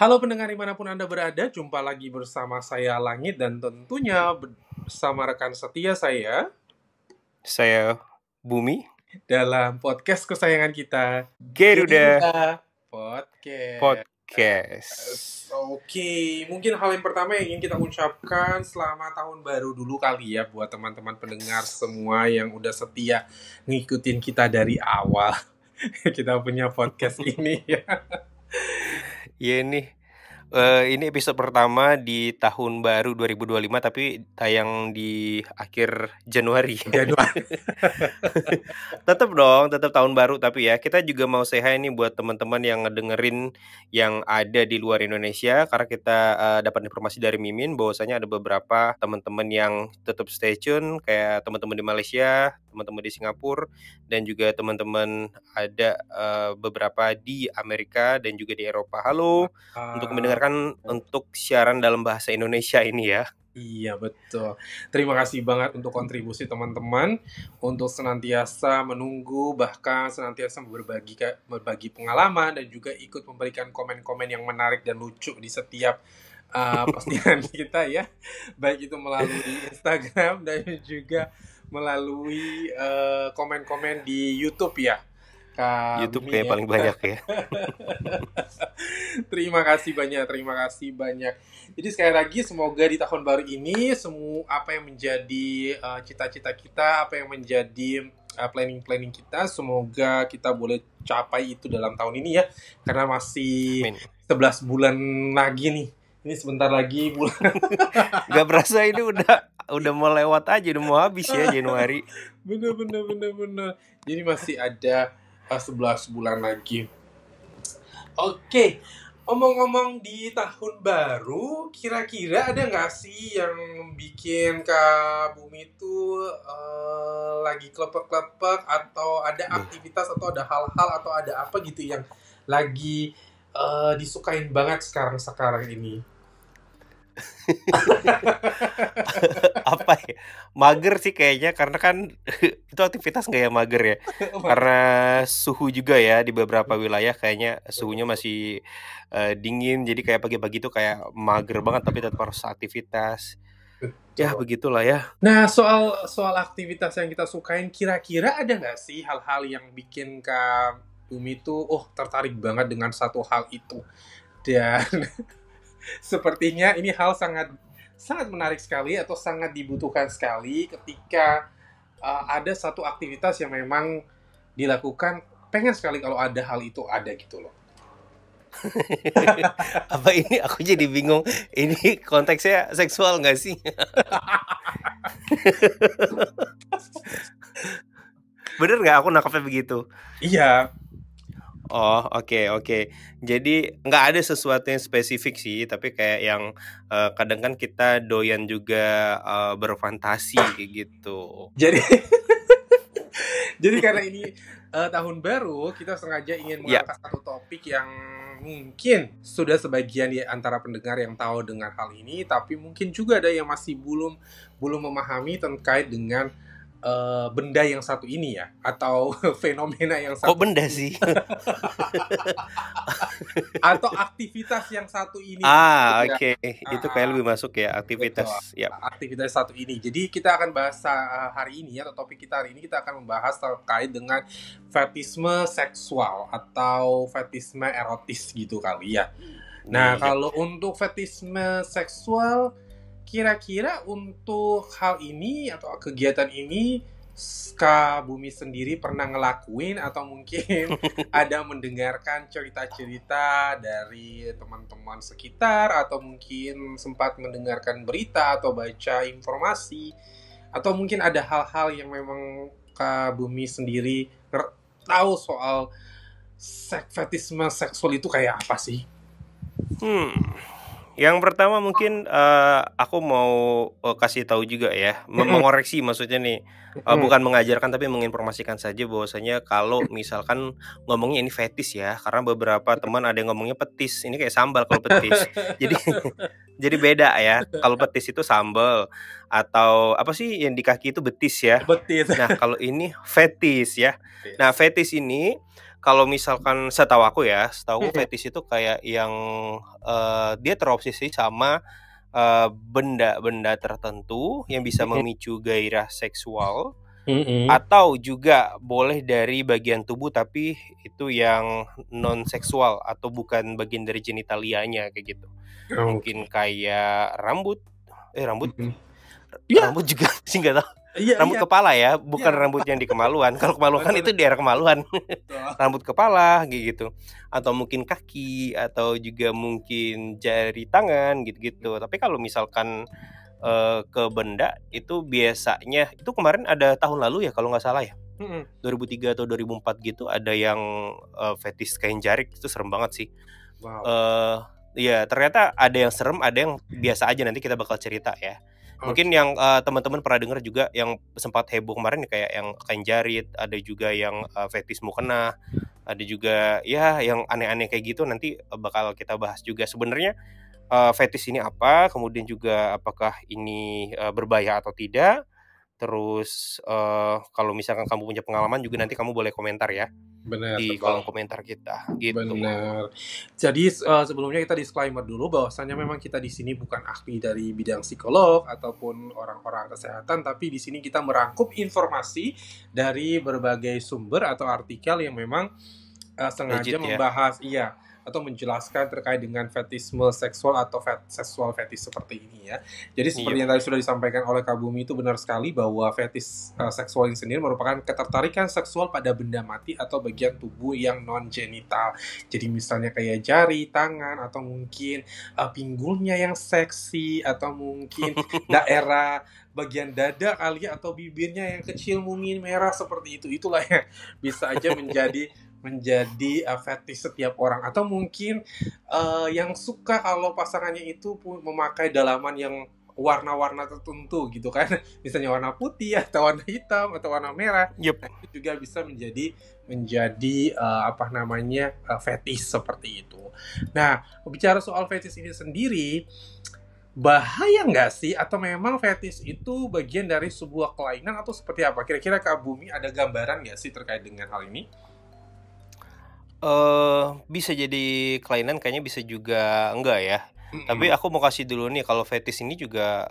Halo pendengar dimanapun Anda berada, jumpa lagi bersama saya Langit dan tentunya bersama rekan setia Saya Bumi dalam podcast kesayangan kita, Garuda Garuda Podcast. Podcast. Oke, mungkin hal yang pertama yang ingin kita ucapkan selamat tahun baru dulu kali ya buat teman-teman pendengar semua yang udah setia ngikutin kita dari awal. Kita punya podcast ini ya. Ya ini episode pertama di tahun baru 2025 tapi tayang di akhir Januari. Januari. Tetap tahun baru, tapi ya kita juga mau say hi nih buat teman-teman yang ngedengerin yang ada di luar Indonesia, karena kita dapat informasi dari Mimin bahwasanya ada beberapa teman-teman yang tetap stay tune, kayak teman-teman di Malaysia, teman-teman di Singapura, dan juga teman-teman ada beberapa di Amerika dan juga di Eropa. Halo, untuk mendengarkan untuk siaran dalam bahasa Indonesia ini ya. Iya betul. Terima kasih banget untuk kontribusi teman-teman untuk senantiasa menunggu, bahkan senantiasa berbagi pengalaman dan juga ikut memberikan komen-komen yang menarik dan lucu di setiap postingan kita ya, baik itu melalui Instagram dan juga melalui komen-komen di YouTube ya. YouTube kayak paling banyak ya. Terima kasih banyak. Jadi sekali lagi semoga di tahun baru ini semua apa yang menjadi cita-cita kita, apa yang menjadi planning kita, semoga kita boleh capai itu dalam tahun ini ya. Karena masih 11 bulan lagi nih. Ini sebentar lagi bulan. Gak berasa ini udah mau lewat aja, udah mau habis ya Januari. Bener. Jadi masih ada 11 bulan lagi. Oke, omong-omong di tahun baru, kira-kira ada nggak sih yang bikin Kak Bumi itu lagi klepek-klepek, atau ada aktivitas atau ada hal-hal atau ada apa gitu yang lagi disukain banget sekarang ini? Apa ya? Mager sih kayaknya, karena kan itu aktivitas nggak ya mager ya? Karena suhu juga ya di beberapa wilayah kayaknya suhunya masih dingin, jadi kayak pagi-pagi tuh kayak mager banget tapi tetap harus aktivitas. Ya begitulah ya. Nah, soal aktivitas yang kita sukain, kira-kira ada nggak sih hal-hal yang bikin Kak Bumi tuh tertarik banget dengan satu hal itu? Dan sepertinya ini hal sangat menarik sekali atau sangat dibutuhkan sekali ketika ada satu aktivitas yang memang dilakukan, pengen sekali kalau ada hal itu ada gitu loh. Apa ini aku jadi bingung, ini konteksnya seksual nggak sih? Bener nggak aku nangkapnya begitu? Iya. Oh oke. Jadi nggak ada sesuatu yang spesifik sih, tapi kayak yang kadang kan kita doyan juga berfantasi kayak gitu. Jadi karena ini tahun baru, kita sengaja ingin mengangkat satu topik yang mungkin sudah sebagian di antara pendengar yang tahu dengan hal ini, tapi mungkin juga ada yang masih belum memahami terkait dengan benda yang satu ini ya, atau fenomena yang satu. Kok benda sih? Atau aktivitas yang satu ini. Oke. Itu kayak lebih masuk ya, aktivitas. Yep. Aktivitas satu ini. Jadi kita akan bahas hari ini, atau topik kita hari ini, kita akan membahas terkait dengan fetisme seksual atau fetisme erotis gitu kali ya. Nah, kalau untuk fetisme seksual, kira-kira untuk hal ini atau kegiatan ini Kak Bumi sendiri pernah ngelakuin atau mungkin ada mendengarkan cerita-cerita dari teman-teman sekitar, atau mungkin sempat mendengarkan berita atau baca informasi, atau mungkin ada hal-hal yang memang Kak Bumi sendiri tahu soal fetisme seksual itu kayak apa sih? Yang pertama mungkin aku mau kasih tahu juga ya, mengoreksi maksudnya nih, bukan mengajarkan tapi menginformasikan saja bahwasanya kalau misalkan ngomongnya ini fetis ya, karena beberapa teman ada yang ngomongnya petis, ini kayak sambal kalau petis. Jadi beda ya, kalau petis itu sambal, atau apa sih yang di kaki itu betis ya. Betis. Nah kalau ini fetis ya. Nah fetis ini kalau misalkan setahu aku Mm-mm. fetish itu kayak yang dia terobsesi sama benda-benda tertentu yang bisa Mm-mm. memicu gairah seksual, Mm-mm. atau juga boleh dari bagian tubuh tapi itu yang non seksual atau bukan bagian dari genitalianya kayak gitu. Mungkin Oke. kayak rambut, rambut Mm-mm. Iya, rambut juga sih nggak tahu. iya, Rambut iya, kepala ya, iya, bukan rambut yang di kemaluan. Kalau kemaluan kan betul, itu di daerah kemaluan. betul. Rambut kepala kayak gitu. Atau mungkin kaki atau juga mungkin jari tangan gitu-gitu. Tapi kalau misalkan ke benda itu biasanya itu kemarin ada tahun lalu ya kalau nggak salah ya. Mm-mm. 2003 atau 2004 gitu ada yang fetish kain jarik, itu serem banget sih. Wow. eh ya ternyata ada yang serem, ada yang biasa aja, nanti kita bakal cerita ya. Mungkin Oke. yang teman-teman pernah dengar juga yang sempat heboh kemarin kayak yang kain jarit, ada juga yang fetish mukena, ada juga ya yang aneh-aneh kayak gitu, nanti bakal kita bahas juga sebenarnya fetish ini apa, kemudian juga apakah ini berbahaya atau tidak. Terus kalau misalkan kamu punya pengalaman juga nanti kamu boleh komentar ya Benar, di kolom betul. komentar kita gitu. Benar. Jadi sebelumnya kita disclaimer dulu bahwasannya memang kita di sini bukan ahli dari bidang psikolog ataupun orang-orang kesehatan, tapi di sini kita merangkup informasi dari berbagai sumber atau artikel yang memang sengaja Legit ya. membahas, iya, atau menjelaskan terkait dengan fetisme seksual atau seksual fetis seperti ini ya. Jadi seperti Iya. yang tadi sudah disampaikan oleh Kak Bumi, itu benar sekali bahwa fetis seksual ini sendiri merupakan ketertarikan seksual pada benda mati atau bagian tubuh yang non genital. Jadi misalnya kayak jari, tangan, atau mungkin pinggulnya yang seksi, atau mungkin daerah bagian dada kali ya, atau bibirnya yang kecil mungkin merah seperti itu. Itulah yang bisa aja menjadi fetish setiap orang, atau mungkin yang suka kalau pasangannya itu memakai dalaman yang warna-warna tertentu gitu kan, misalnya warna putih atau warna hitam atau warna merah. Yep. Nah, itu juga bisa menjadi apa namanya fetish seperti itu. Nah, bicara soal fetish ini sendiri, bahaya nggak sih, atau memang fetish itu bagian dari sebuah kelainan atau seperti apa? Kira-kira Kak Bumi ada gambaran nggak sih terkait dengan hal ini? Bisa jadi kelainan, kayaknya bisa juga enggak ya. Tapi Mm-mm. aku mau kasih dulu nih, kalau fetish ini juga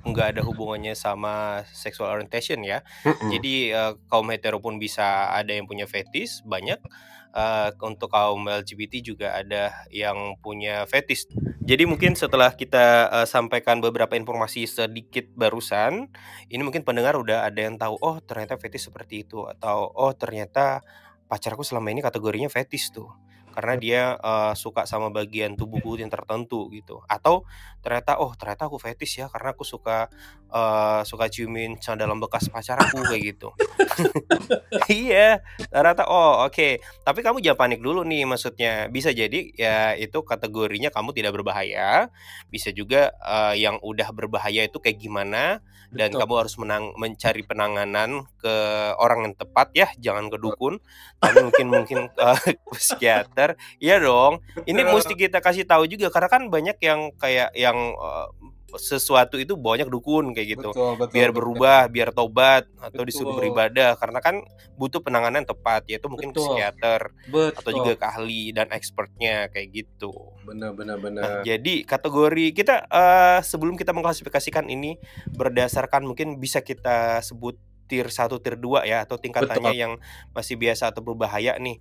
enggak ada hubungannya sama sexual orientation ya. Mm-mm. Jadi kaum hetero pun bisa ada yang punya fetish, banyak. Untuk kaum LGBT juga ada yang punya fetish. Jadi mungkin setelah kita sampaikan beberapa informasi sedikit barusan, ini mungkin pendengar udah ada yang tahu, oh ternyata fetish seperti itu, atau oh ternyata pacarku selama ini kategorinya fetish tuh, karena dia suka sama bagian tubuhku yang tertentu gitu. Atau ternyata, oh ternyata aku fetish ya karena aku suka ciumin celana dalam bekas pacar aku kayak gitu. Iya, ternyata oh oke. Tapi kamu jangan panik dulu nih, maksudnya bisa jadi ya itu kategorinya kamu tidak berbahaya, bisa juga yang udah berbahaya itu kayak gimana, dan Betul, kamu harus mencari penanganan ke orang yang tepat ya, jangan ke betul, dukun, tapi mungkin ke psikiater. Iya dong, ini mesti betul, kita kasih tahu juga karena kan banyak yang kayak yang sesuatu itu banyak dukun kayak gitu, betul, betul, biar betul, berubah, biar tobat atau disuruh betul, beribadah, karena kan butuh penanganan tepat, yaitu mungkin betul, psikiater atau betul, juga ke ahli dan expertnya kayak gitu. benar, benar, Nah, benar, jadi kategori kita sebelum kita mengklasifikasikan ini berdasarkan, mungkin bisa kita sebut tier 1, tier 2 ya, atau tingkatannya betul. yang masih biasa atau berbahaya nih.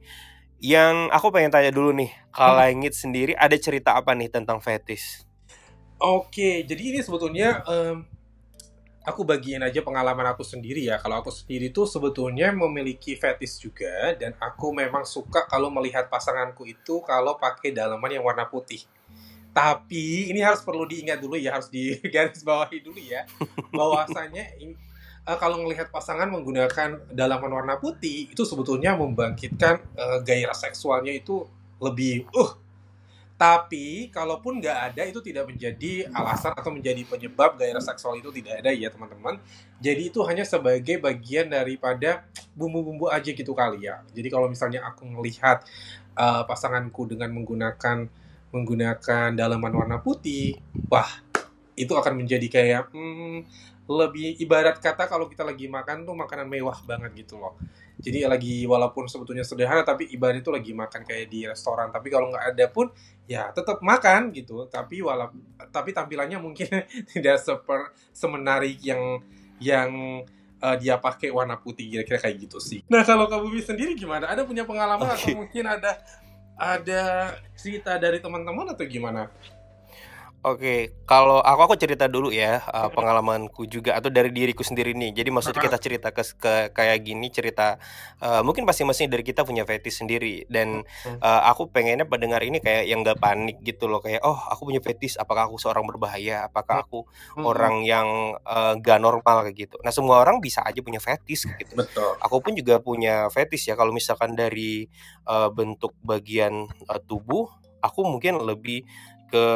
Yang aku pengen tanya dulu nih, Hmm. kalau Langit sendiri ada cerita apa nih tentang fetish? Oke, jadi ini sebetulnya aku bagiin aja pengalaman aku sendiri ya. Kalau aku sendiri tuh sebetulnya memiliki fetish juga, dan aku memang suka kalau melihat pasanganku itu kalau pakai dalaman yang warna putih. Tapi ini harus perlu diingat dulu ya, harus digarisbawahi dulu ya, bahwasanya kalau melihat pasangan menggunakan dalaman warna putih itu sebetulnya membangkitkan gairah seksualnya itu lebih. Tapi kalaupun nggak ada, itu tidak menjadi alasan atau menjadi penyebab gairah seksual itu tidak ada ya teman-teman. Jadi itu hanya sebagai bagian daripada bumbu-bumbu aja gitu kali ya. Jadi kalau misalnya aku melihat pasanganku dengan menggunakan dalaman warna putih, wah itu akan menjadi kayak lebih ibarat kata kalau kita lagi makan tuh makanan mewah banget gitu loh. Jadi lagi walaupun sebetulnya sederhana tapi ibarat itu lagi makan kayak di restoran. Tapi kalau nggak ada pun ya tetap makan gitu. Tapi tampilannya mungkin tidak semenarik yang dia pakai warna putih, kira-kira kayak gitu sih. Nah kalau Kak Bumi sendiri gimana? Ada punya pengalaman atau mungkin ada cerita dari teman-teman atau gimana? Oke, kalau aku cerita dulu ya, pengalamanku juga atau dari diriku sendiri nih. Jadi maksudnya kita cerita kayak gini, cerita, mungkin masing-masing dari kita punya fetish sendiri dan, aku pengennya pendengar ini kayak yang nggak panik gitu loh, kayak, "Oh, aku punya fetish, apakah aku seorang berbahaya? Apakah aku orang yang, nggak normal?" Kayak gitu. Nah, semua orang bisa aja punya fetish kayak gitu. Betul. Aku pun juga punya fetish ya, kalau misalkan dari, bentuk bagian, tubuh, aku mungkin lebih ke,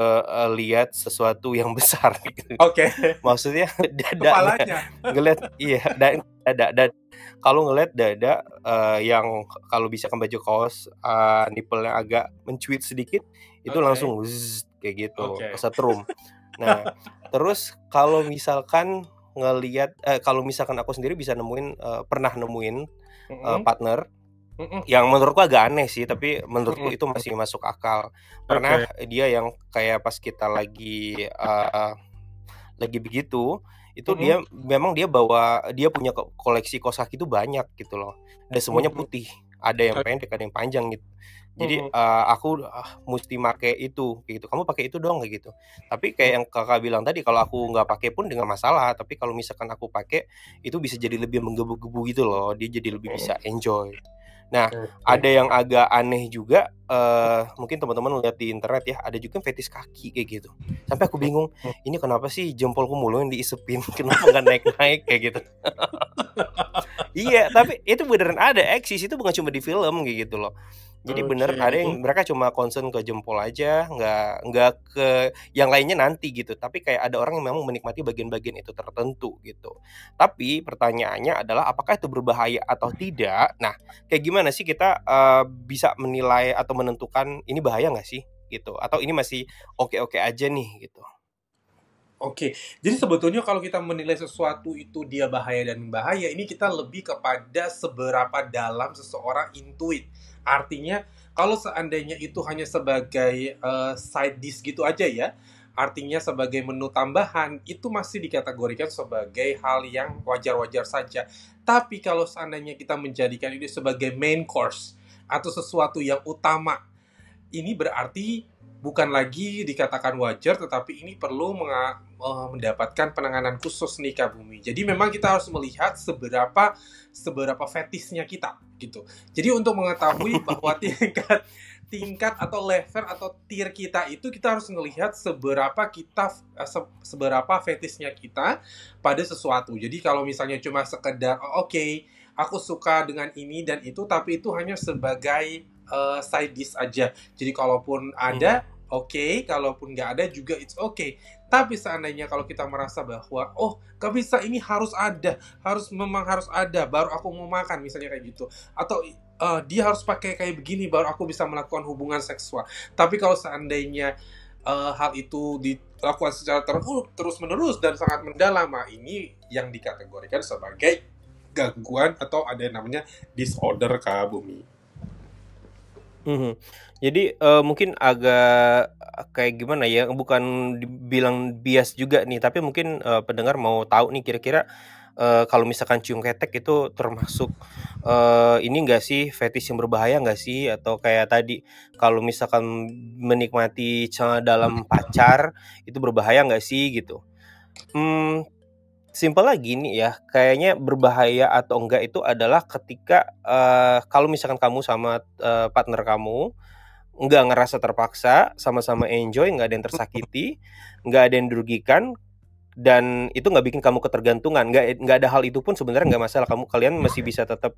lihat sesuatu yang besar gitu. Oke. Maksudnya dadanya, Kepalanya. ngelihat iya, dada kalau ngelihat dada, yang kalau bisa kan baju kaos, nipple-nya agak mencuit sedikit, itu Oke. langsung kayak gitu, Oke. kesetrum. Nah, terus kalau misalkan kalau misalkan aku sendiri bisa pernah nemuin, partner yang menurutku agak aneh sih, tapi menurutku itu masih masuk akal. Pernah Oke. dia yang kayak pas kita lagi begitu, itu dia memang dia punya koleksi kaos kaki itu banyak gitu loh, dan semuanya putih, ada yang pendek, ada yang panjang gitu. Jadi, aku, musti make itu, kayak gitu, "Kamu pakai itu dong," kayak gitu. Tapi kayak yang Kakak bilang tadi, kalau aku nggak pakai pun dengan masalah, tapi kalau misalkan aku pakai, itu bisa jadi lebih menggebu-gebu gitu loh, dia jadi lebih bisa enjoy. Nah, ada yang agak aneh juga, mungkin teman-teman lihat di internet ya, ada juga yang fetish kaki kayak gitu. Sampai aku bingung, ini kenapa sih jempolku mulu yang diisepin, kenapa nggak naik-naik kayak gitu. Iya, tapi itu beneran ada, eksis, itu bukan cuma di film kayak gitu loh. Jadi bener ada yang mereka cuma concern ke jempol aja, nggak ke yang lainnya nanti gitu. Tapi kayak ada orang yang memang menikmati bagian-bagian itu tertentu gitu. Tapi pertanyaannya adalah apakah itu berbahaya atau tidak? Nah, kayak gimana sih kita, bisa menilai atau menentukan ini bahaya nggak sih gitu? Atau ini masih oke-oke aja nih gitu? Oke, jadi sebetulnya kalau kita menilai sesuatu itu dia bahaya dan membahaya, ini kita lebih kepada seberapa dalam seseorang intuit. Artinya, kalau seandainya itu hanya sebagai side dish gitu aja ya, artinya sebagai menu tambahan, itu masih dikategorikan sebagai hal yang wajar-wajar saja. Tapi kalau seandainya kita menjadikan ini sebagai main course atau sesuatu yang utama, ini berarti bukan lagi dikatakan wajar, tetapi ini perlu mendapatkan penanganan khusus nih Kak Bumi. Jadi memang kita harus melihat seberapa fetisnya kita gitu. Jadi untuk mengetahui bahwa tingkat atau level atau tier kita itu kita harus melihat seberapa fetisnya kita pada sesuatu. Jadi kalau misalnya cuma sekedar oke, aku suka dengan ini dan itu, tapi itu hanya sebagai side dish aja. Jadi kalaupun ada, oke, kalaupun nggak ada juga it's okay. Tapi seandainya kalau kita merasa bahwa gak bisa, ini memang harus ada baru aku mau makan, misalnya kayak gitu. Atau dia harus pakai kayak begini baru aku bisa melakukan hubungan seksual. Tapi kalau seandainya hal itu dilakukan secara terus-menerus dan sangat mendalam, ini yang dikategorikan sebagai gangguan atau ada yang namanya disorder Kak Bumi. Jadi, mungkin agak kayak gimana ya, bukan dibilang bias juga nih, tapi mungkin, pendengar mau tahu nih kira-kira, kalau misalkan cium ketek itu termasuk, ini enggak sih, fetish yang berbahaya nggak sih? Atau kayak tadi, kalau misalkan menikmati dalam pacar, itu berbahaya nggak sih gitu? Simpel lagi nih ya, kayaknya berbahaya atau enggak itu adalah ketika, kalau misalkan kamu sama, partner kamu, nggak ngerasa terpaksa, sama-sama enjoy, nggak ada yang tersakiti, nggak ada yang dirugikan, dan itu nggak bikin kamu ketergantungan, nggak ada hal itu pun sebenarnya nggak masalah, kalian masih bisa tetap,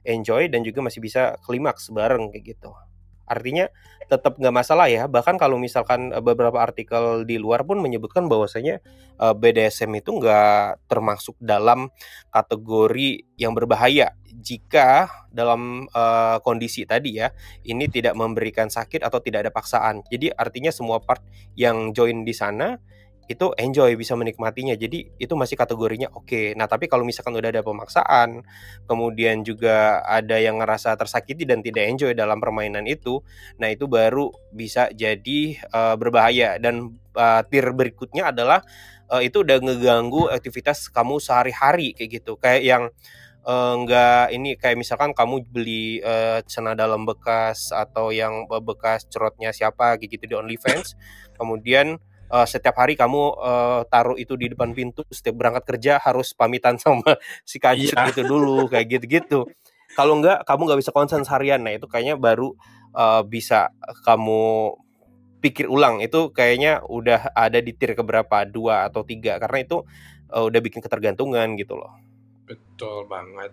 enjoy dan juga masih bisa klimaks bareng kayak gitu. Artinya tetap nggak masalah ya, bahkan kalau misalkan, beberapa artikel di luar pun menyebutkan bahwasanya, BDSM itu nggak termasuk dalam kategori yang berbahaya jika dalam, kondisi tadi ya, ini tidak memberikan sakit atau tidak ada paksaan. Jadi artinya semua part yang join di sana, itu enjoy, bisa menikmatinya. Jadi itu masih kategorinya oke. Nah, tapi kalau misalkan udah ada pemaksaan, kemudian juga ada yang ngerasa tersakiti dan tidak enjoy dalam permainan itu, nah itu baru bisa jadi berbahaya. Dan tier berikutnya adalah itu udah ngeganggu aktivitas kamu sehari-hari kayak gitu. Kayak yang nggak ini, kayak misalkan kamu beli celana dalam bekas atau yang bekas cerotnya siapa kayak gitu di OnlyFans, kemudian setiap hari kamu taruh itu di depan pintu, setiap berangkat kerja harus pamitan sama si kancut Iya. itu dulu, kayak gitu-gitu. Kalau enggak, kamu nggak bisa konsen seharian. Nah itu kayaknya baru bisa kamu pikir ulang. Itu kayaknya udah ada di tier keberapa, 2 atau 3, karena itu udah bikin ketergantungan gitu loh. Betul banget.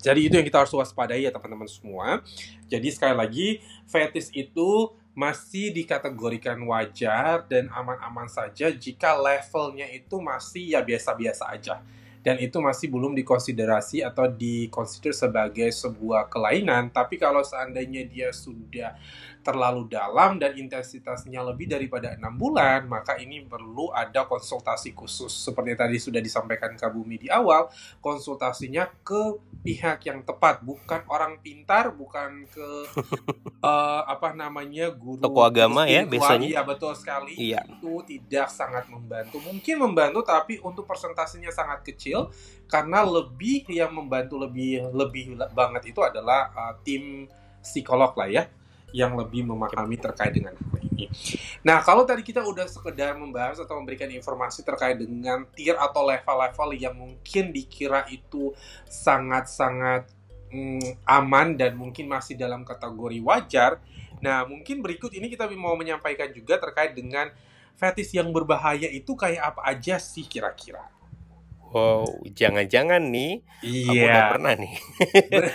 Jadi itu yang kita harus waspadai ya teman-teman semua. Jadi sekali lagi, fetish itu masih dikategorikan wajar dan aman-aman saja jika levelnya itu masih ya biasa-biasa aja. Dan itu masih belum dikonsiderasi atau dikonsider sebagai sebuah kelainan. Tapi kalau seandainya dia sudah terlalu dalam dan intensitasnya lebih daripada 6 bulan, maka ini perlu ada konsultasi khusus. Seperti tadi sudah disampaikan Kak Bumi di awal, konsultasinya ke pihak yang tepat, bukan orang pintar, bukan ke guru Toko agama ya spiritual. biasanya. Iya, betul sekali. Iya. Itu tidak sangat membantu. Mungkin membantu, tapi untuk persentasenya sangat kecil, karena lebih yang membantu lebih banget itu adalah tim psikolog lah ya, yang lebih memahami terkait dengan hal ini. Nah, kalau tadi kita udah sekedar membahas atau memberikan informasi terkait dengan tier atau level-level yang mungkin dikira itu sangat-sangat aman dan mungkin masih dalam kategori wajar. Nah, mungkin berikut ini kita mau menyampaikan juga terkait dengan fetish yang berbahaya itu kayak apa aja sih kira-kira? Wow, jangan-jangan nih kamu udah Iya. pernah nih.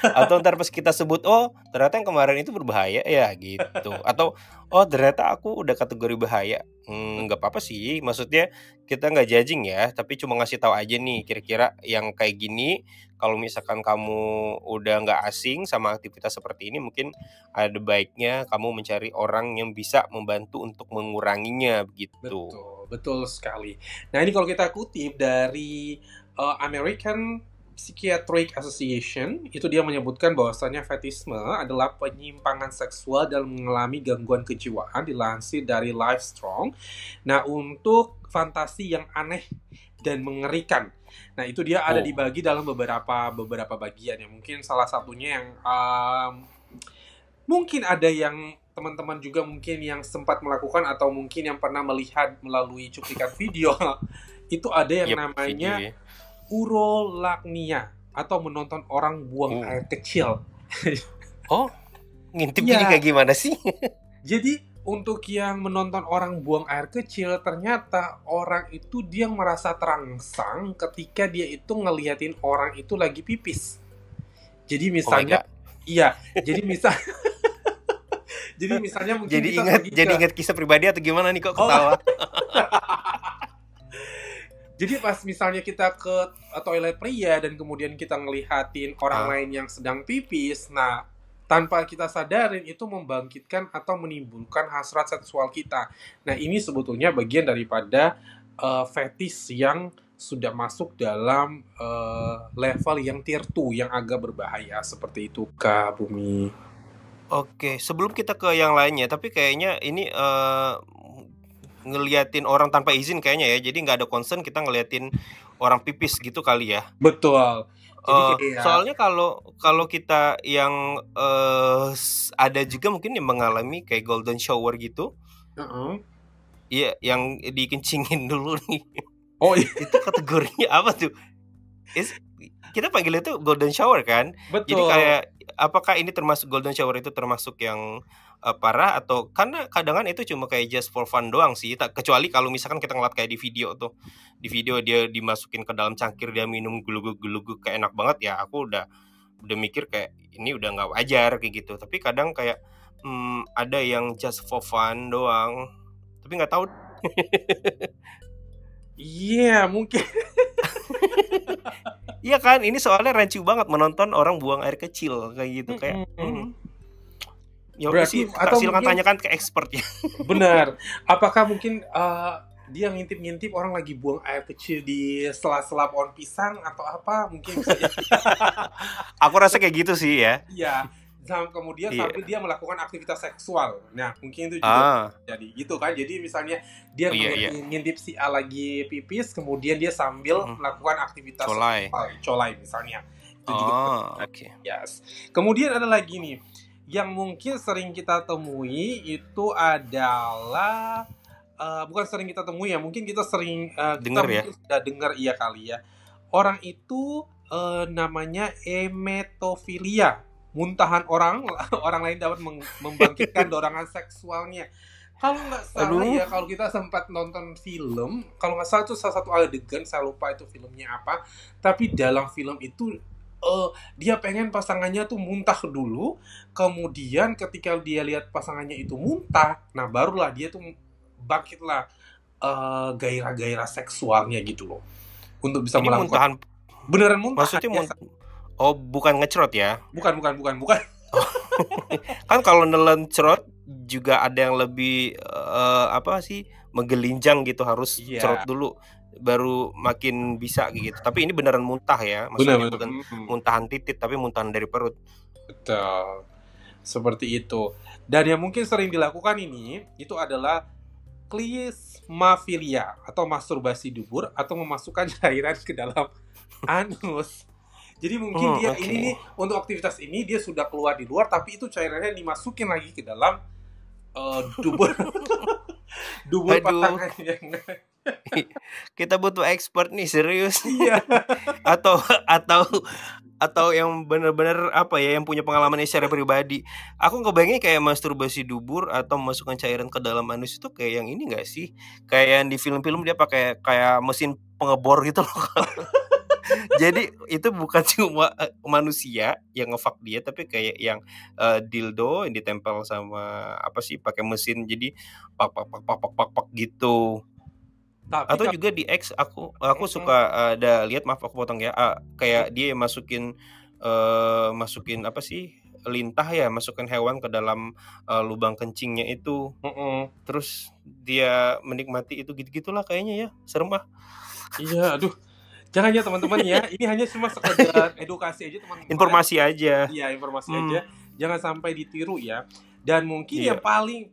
Atau ntar pas kita sebut, oh ternyata yang kemarin itu berbahaya ya gitu. Atau oh ternyata aku udah kategori bahaya. Nggak apa-apa sih, maksudnya kita nggak judging ya, tapi cuma ngasih tahu aja nih kira-kira yang kayak gini. Kalau misalkan kamu udah nggak asing sama aktivitas seperti ini, mungkin ada baiknya kamu mencari orang yang bisa membantu untuk menguranginya begitu. Betul sekali. Nah, ini kalau kita kutip dari American Psychiatric Association, itu dia menyebutkan bahwasanya fetisme adalah penyimpangan seksual dalam mengalami gangguan kejiwaan, dilansir dari Livestrong. Nah, untuk fantasi yang aneh dan mengerikan. Nah, itu dia ada dibagi dalam beberapa bagian ya. Mungkin salah satunya yang mungkin ada yang teman-teman juga mungkin yang sempat melakukan atau mungkin yang pernah melihat melalui cuplikan video itu ada yang namanya urolagnia atau menonton orang buang air kecil. Oh, ngintip ini kayak gimana sih? Jadi untuk yang menonton orang buang air kecil, ternyata orang itu dia merasa terangsang ketika dia itu ngeliatin orang itu lagi pipis. Jadi misalnya, jadi misalnya mungkin jadi ingat kisah pribadi atau gimana nih kok ketawa? Jadi pas misalnya kita ke toilet pria dan kemudian kita ngelihatin orang lain yang sedang pipis, nah tanpa kita sadarin itu membangkitkan atau menimbulkan hasrat seksual kita. Nah ini sebetulnya bagian daripada fetish yang sudah masuk dalam level yang tier 2 yang agak berbahaya seperti itu Kak Bumi. Oke, sebelum kita ke yang lainnya, tapi kayaknya ini ngeliatin orang tanpa izin kayaknya ya, jadi nggak ada concern kita ngeliatin orang pipis gitu kali ya. Betul. Jadi soalnya kalau kita yang ada juga mungkin yang mengalami kayak golden shower gitu. Iya, yang dikencingin dulu nih. Oh iya. Itu kategorinya apa tuh? Kita panggil itu golden shower kan? Betul. Jadi kayak apakah ini termasuk golden shower itu termasuk yang parah atau karena kadang itu cuma kayak just for fun doang sih, kecuali kalau misalkan kita ngeliat kayak di video tuh, di video dia dimasukin ke dalam cangkir, dia minum geluguk kayak enak banget ya, aku udah mikir kayak ini udah nggak wajar kayak gitu. Tapi kadang kayak ada yang just for fun doang, tapi nggak tahu. Iya mungkin. Iya kan, ini soalnya rancu banget menonton orang buang air kecil kayak gitu kayak. Ya berarti sih, atau silakan tanyakan ke expertnya. Benar. Apakah mungkin dia ngintip-ngintip orang lagi buang air kecil di sela-sela pohon pisang atau apa, mungkin bisa jadi. Aku rasa kayak gitu sih ya. Iya, kemudian Iya. sambil dia melakukan aktivitas seksual. Nah, mungkin itu juga Ah, jadi gitu kan. Jadi misalnya dia oh iya iya. ngintip si A lagi pipis, kemudian dia sambil Mm-mm. melakukan aktivitas Colai. seksual, colai misalnya. Itu juga Oh, oke. yes. Kemudian ada lagi nih, yang mungkin sering kita temui itu adalah bukan sering kita temui ya, mungkin kita sering kita Denger ya. mungkin sudah dengar iya kali ya. Orang itu namanya emetofilia. Muntahan orang orang lain dapat membangkitkan dorongan seksualnya. Kalau nggak salah Aduh. ya, kalau kita sempat nonton film, kalau nggak salah itu salah satu adegan, saya lupa itu filmnya apa, tapi dalam film itu dia pengen pasangannya tuh muntah dulu, kemudian ketika dia lihat pasangannya itu muntah, nah barulah dia tuh bangkitlah gairah-gairah seksualnya gitu loh, untuk bisa Ini melakukan muntahan, beneran muntah maksudnya biasa. oh bukan ngecrot ya? Bukan. Kan kalau nelen cerot juga ada yang lebih apa sih, menggelinjang gitu, harus cerot Iya, dulu baru makin bisa gitu. Tapi ini beneran muntah ya, maksudnya benar-benar. bukan muntahan titit tapi muntahan dari perut. Betul. Seperti itu. Dan yang mungkin sering dilakukan ini itu adalah klismafilia atau masturbasi dubur atau memasukkan cairan ke dalam anus. Jadi mungkin dia Oke. ini nih untuk aktivitas ini dia sudah keluar di luar, tapi itu cairannya dimasukin lagi ke dalam dubur dubur Aduh, pasangannya. kita butuh expert nih, serius. Iya. atau atau yang benar-benar apa ya, yang punya pengalaman secara pribadi. Aku ngebayangin kayak masturbasi dubur atau memasukkan cairan ke dalam anus itu kayak yang ini nggak sih? Kayak yang di film-film dia pakai kayak mesin pengebor gitu loh. Jadi itu bukan cuma manusia yang ngefuck dia, tapi kayak yang dildo yang ditempel sama apa sih, pakai mesin, jadi pak pak pak pak pak pak pak gitu. Tapi Atau juga di X aku suka ada lihat, maaf aku potong ya, kayak dia masukin masukin apa sih, lintah ya, masukin hewan ke dalam lubang kencingnya itu, terus dia menikmati itu, gitu-gitulah kayaknya ya, serem ah. iya, aduh. Jangan ya teman-teman ya. Ini hanya cuma sekedar edukasi aja teman-teman. Informasi aja. Iya, informasi aja. Jangan sampai ditiru ya. Dan mungkin yang paling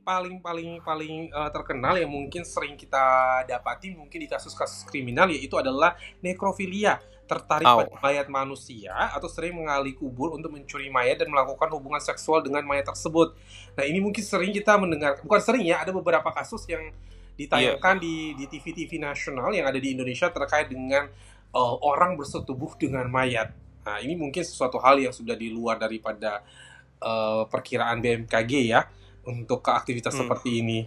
terkenal yang mungkin sering kita dapati mungkin di kasus-kasus kriminal, yaitu adalah nekrofilia, tertarik pada mayat manusia atau sering mengali kubur untuk mencuri mayat dan melakukan hubungan seksual dengan mayat tersebut. Nah, ini mungkin sering kita mendengar, bukan sering ya, ada beberapa kasus yang ditayangkan di TV-TV nasional yang ada di Indonesia terkait dengan orang bersetubuh dengan mayat. Nah, ini mungkin sesuatu hal yang sudah di luar daripada perkiraan BMKG ya untuk ke aktivitas seperti ini.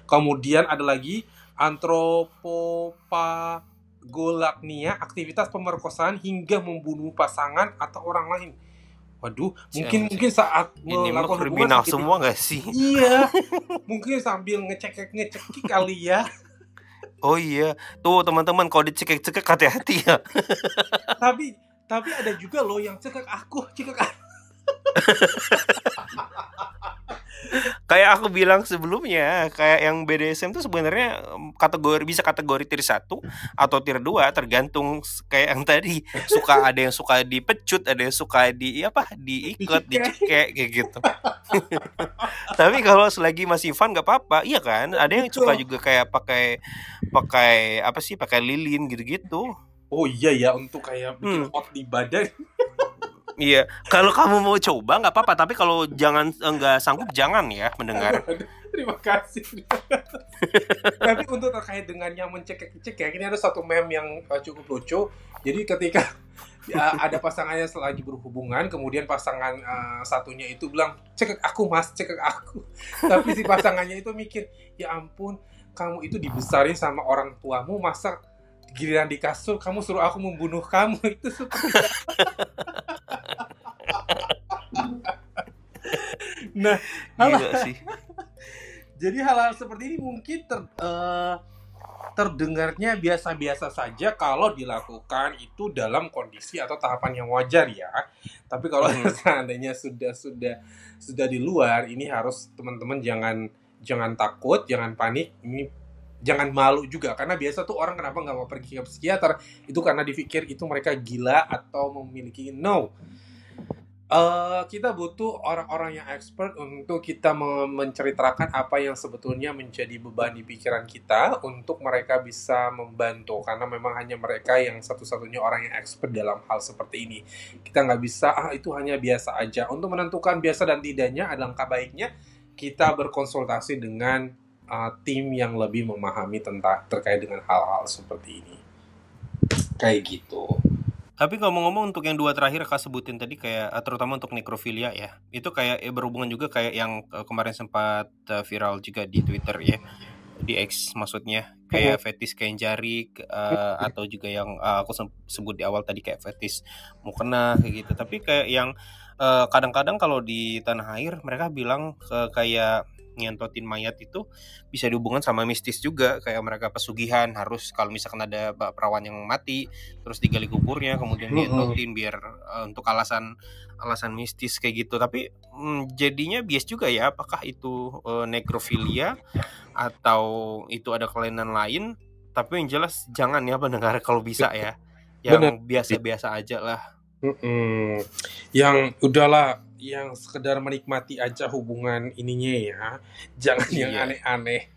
Kemudian ada lagi antropopagolagnia, aktivitas pemerkosaan hingga membunuh pasangan atau orang lain. Waduh, mungkin saat melakukan hubungan kriminal semua nggak sih? Iya, mungkin sambil ngecek kali ya. Oh iya, tuh teman-teman kalau dicekek-cekek hati-hati ya. Tapi ada juga loh yang cekek aku. Kayak aku bilang sebelumnya, kayak yang BDSM tuh sebenarnya bisa kategori tier 1 atau tier 2, tergantung kayak yang tadi, ada yang suka dipecut, ada yang suka diikat, dicekek kayak gitu. Tapi kalau selagi masih fun nggak apa-apa, iya kan? Ada yang suka juga kayak pakai apa sih, pakai lilin gitu-gitu. Oh iya ya, untuk kayak bikin hot di badan. Iya, kalau kamu mau coba nggak apa-apa, tapi kalau nggak sanggup jangan ya mendengar. Terima kasih. Tapi untuk terkait dengan yang mencekek-cekek, ini ada satu meme yang cukup lucu. Jadi ketika ada pasangannya lagi berhubungan, kemudian pasangan satunya itu bilang, cekek aku mas, cekek aku. Tapi si pasangannya itu mikir, ya ampun, kamu itu dibesarin sama orang tuamu, masa giliran di kasur kamu suruh aku membunuh kamu. Itu seperti nah, sih. Jadi hal-hal seperti ini mungkin terdengarnya biasa-biasa saja kalau dilakukan itu dalam kondisi atau tahapan yang wajar ya. Tapi kalau seandainya sudah di luar, ini harus teman-teman jangan takut, jangan panik. Ini jangan malu juga, karena biasa tuh orang kenapa nggak mau pergi ke psikiater itu karena dipikir itu mereka gila atau memiliki. No, kita butuh orang-orang yang expert untuk kita menceritakan apa yang sebetulnya menjadi beban di pikiran kita untuk mereka bisa membantu, karena memang hanya mereka yang satu-satunya orang yang expert dalam hal seperti ini. Kita nggak bisa itu hanya biasa aja. Untuk menentukan biasa dan tidaknya, alangkah baiknya kita berkonsultasi dengan tim yang lebih memahami tentang terkait dengan hal-hal seperti ini. Kayak gitu. Tapi ngomong-ngomong untuk yang 2 terakhir Kak sebutin tadi kayak terutama untuk nekrofilia ya. Itu kayak berhubungan juga kayak yang kemarin sempat viral juga di Twitter ya. Di X maksudnya, kayak fetis kain jari atau juga yang aku sebut di awal tadi kayak fetis mukena kayak gitu. Tapi kayak yang kadang-kadang kalau di tanah air mereka bilang kayak ngentotin mayat itu bisa dihubungkan sama mistis juga, kayak mereka pesugihan harus kalau misalkan ada perawan yang mati terus digali kuburnya kemudian dientotin biar untuk alasan mistis kayak gitu. Tapi jadinya bias juga ya, apakah itu nekrofilia atau itu ada kelainan lain? Tapi yang jelas jangan ya pendengar kalau bisa ya, yang biasa-biasa aja lah. Yang udahlah, yang sekedar menikmati aja hubungan ininya ya, jangan yang aneh-aneh,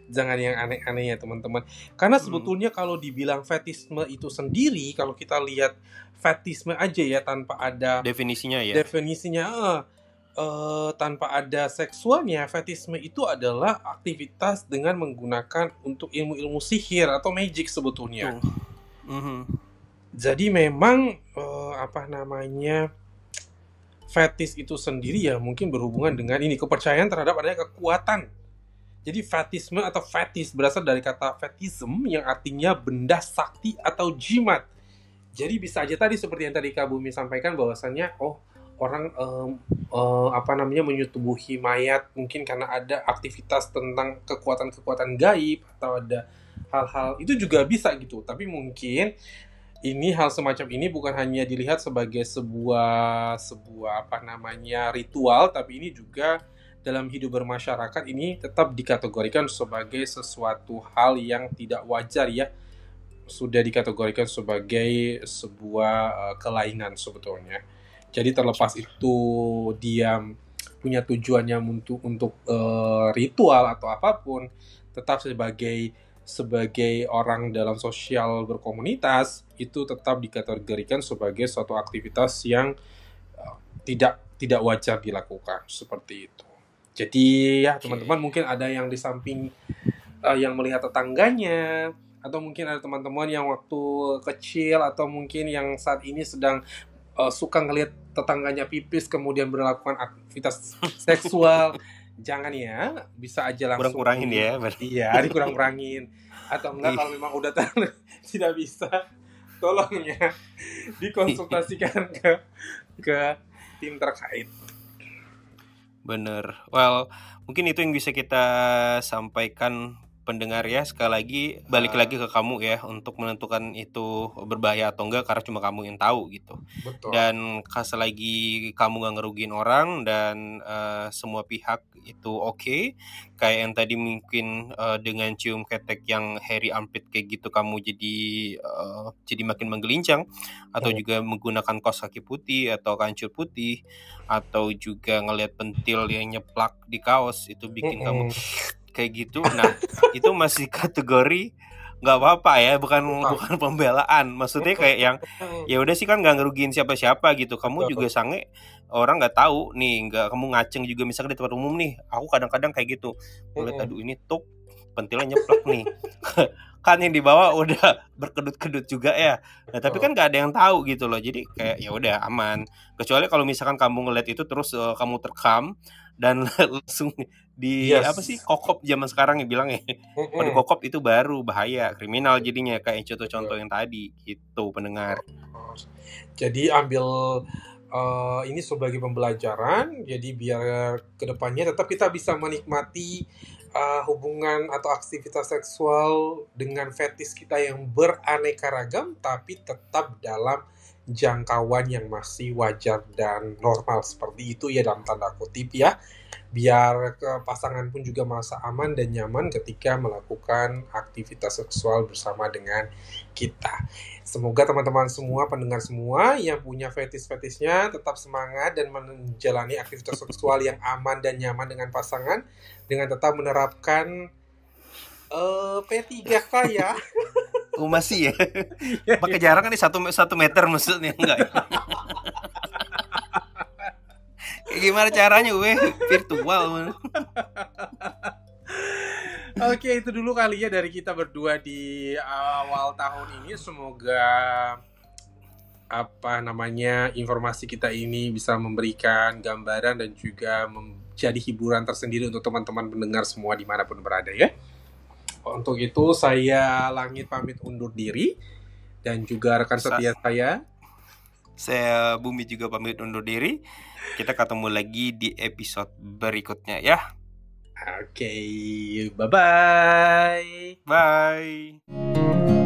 jangan yang aneh-aneh ya teman-teman. Karena sebetulnya kalau dibilang fetisme itu sendiri, kalau kita lihat fetisme aja ya tanpa ada definisinya tanpa ada seksualnya, fetisme itu adalah aktivitas dengan menggunakan untuk ilmu-ilmu sihir atau magic sebetulnya. Jadi memang fetis itu sendiri ya mungkin berhubungan dengan ini, kepercayaan terhadap adanya kekuatan. Jadi fetisme atau fetis berasal dari kata fetism yang artinya benda sakti atau jimat. Jadi bisa aja tadi seperti yang tadi Kak Bumi sampaikan bahwasannya orang menyetubuhi mayat mungkin karena ada aktivitas tentang kekuatan-kekuatan gaib atau ada hal-hal itu juga bisa gitu. Tapi mungkin ini hal semacam ini bukan hanya dilihat sebagai sebuah ritual, tapi ini juga dalam hidup bermasyarakat ini tetap dikategorikan sebagai sesuatu hal yang tidak wajar ya. Sudah dikategorikan sebagai sebuah kelainan sebetulnya. Jadi terlepas itu dia punya tujuannya untuk ritual atau apapun, tetap sebagai orang dalam sosial berkomunitas itu tetap dikategorikan sebagai suatu aktivitas yang tidak wajar dilakukan seperti itu. Jadi ya teman-teman mungkin ada yang di samping yang melihat tetangganya, atau mungkin ada teman-teman yang waktu kecil atau mungkin yang saat ini sedang suka ngelihat tetangganya pipis kemudian melakukan aktivitas seksual. Jangan ya, bisa aja langsung kurang-kurangin ya. Iya, dikurang-kurangin. Atau enggak kalau memang udah tidak bisa, tolong ya dikonsultasikan ke tim terkait. Bener. Well, mungkin itu yang bisa kita sampaikan pendengar ya. Sekali lagi balik lagi ke kamu ya untuk menentukan itu berbahaya atau enggak, karena cuma kamu yang tahu gitu. Betul. Dan selagi kamu gak ngerugiin orang dan semua pihak itu oke. Kayak yang tadi mungkin dengan cium ketek yang hairy armpit kayak gitu kamu jadi makin menggelincang, atau juga menggunakan kaos kaki putih atau kancur putih, atau juga ngelihat pentil yang nyeplak di kaos itu bikin kamu kayak gitu. Nah, itu masih kategori nggak apa-apa ya, bukan pembelaan. Maksudnya kayak yang ya udah sih kan nggak ngerugiin siapa-siapa gitu. Kamu juga sange, orang nggak tahu nih, nggak kamu ngaceng juga misalnya di tempat umum nih. Aku kadang-kadang kayak gitu, ngeliat aduh ini tuh pentilnya nyeplak nih. Kan yang dibawa udah berkedut-kedut juga ya. Nah, tapi kan nggak ada yang tahu gitu loh. Jadi kayak ya udah aman. Kecuali kalau misalkan kamu ngeliat itu terus kamu terekam dan langsung apa sih kokop zaman sekarang ya bilangnya. Kalau kokop itu baru bahaya, kriminal jadinya, kayak contoh-contoh yang tadi gitu pendengar. Jadi ambil ini sebagai pembelajaran, jadi biar kedepannya tetap kita bisa menikmati hubungan atau aktivitas seksual dengan fetis kita yang beraneka ragam, tapi tetap dalam jangkauan yang masih wajar dan normal seperti itu ya, dalam tanda kutip ya. biar pasangan pun juga merasa aman dan nyaman ketika melakukan aktivitas seksual bersama dengan kita. Semoga teman-teman semua, pendengar semua yang punya fetis-fetisnya tetap semangat dan menjalani aktivitas seksual yang aman dan nyaman dengan pasangan dengan tetap menerapkan P3K ya. Masih ya. Pakai jarak kan nih 1 meter maksudnya enggak. Gimana caranya virtual? Oke, itu dulu kali ya dari kita berdua di awal tahun ini. Semoga informasi kita ini bisa memberikan gambaran dan juga menjadi hiburan tersendiri untuk teman-teman pendengar semua dimanapun berada ya. Untuk itu saya Langit pamit undur diri dan juga rekan setia saya Bumi juga pamit undur diri. Kita ketemu lagi di episode berikutnya ya. Oke, bye-bye. Bye.